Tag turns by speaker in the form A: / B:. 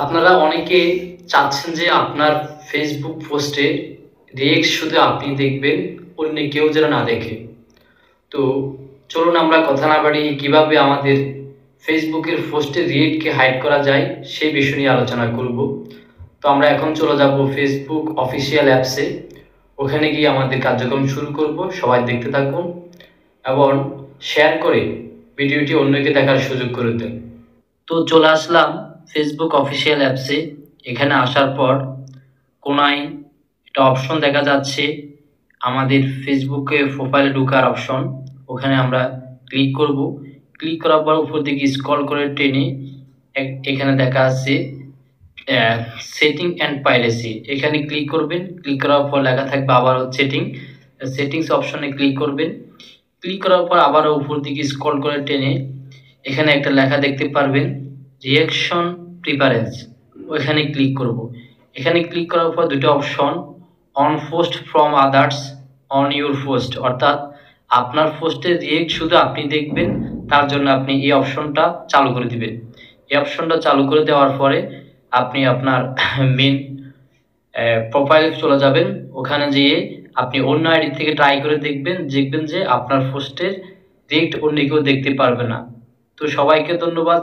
A: আপনারা অনেকে চাচ্ছেন যে আপনার ফেসবুক পোস্টে রিয়েক্ট শুধু আপনি দেখবেন, অন্য কেউ যেন না দেখে। তো চলুন আমরা কথা না বাড়িয়ে কিভাবে আমাদের ফেসবুকের পোস্টে রিয়েক্টকে হাইড করা যায় সেই বিষয় নিয়ে আলোচনা করব। তো আমরা এখন চলে যাব ফেসবুক অফিসিয়াল অ্যাপসে। ওখানে গিয়ে আমাদের কার্যক্রম শুরু করব। সবাই দেখতে থাকুন এবং শেয়ার করে ভিডিওটি অন্যকে দেখার সুযোগ করে দেন। তো চলে আসলাম ফেসবুক অফিসিয়াল অ্যাপসে। এখানে আসার পর কোনায় একটা অপশন দেখা যাচ্ছে আমাদের ফেসবুকে প্রোফাইলে ঢোকার অপশন। ওখানে আমরা ক্লিক করব। ক্লিক করার পর উপর দিকে স্ক্রল করে টেনে এখানে দেখা আছে সেটিং অ্যান্ড প্রাইভেসি, এখানে ক্লিক করবেন। ক্লিক করার পর লেখা থাকবে আবারও সেটিংস অপশনে ক্লিক করবেন। ক্লিক করার পর আবারও উপর দিকে স্ক্রল করে টেনে এখানে একটা লেখা দেখতে পারবেন রিঅ্যাকশন প্রিফারেন্স, ওইখানে ক্লিক করব। এখানে ক্লিক করার পর দুটো option, on post from others, on your post, অর্থাৎ আপনার পোস্টে রিয়েক্ট শুধু আপনি দেখবেন, তার জন্য আপনি এই অপশনটা চালু করে দিবেন। এই অপশনটা চালু করে দেওয়ার পরে আপনি আপনার মেন প্রোফাইলে চলে যাবেন। ওখানে যেয়ে আপনি অন্য আইডি থেকে ট্রাই করে দেখবেন যে আপনার পোস্টের রিয়েক্ট অন্য কেউ দেখতে পারবে না। তো সবাইকে ধন্যবাদ।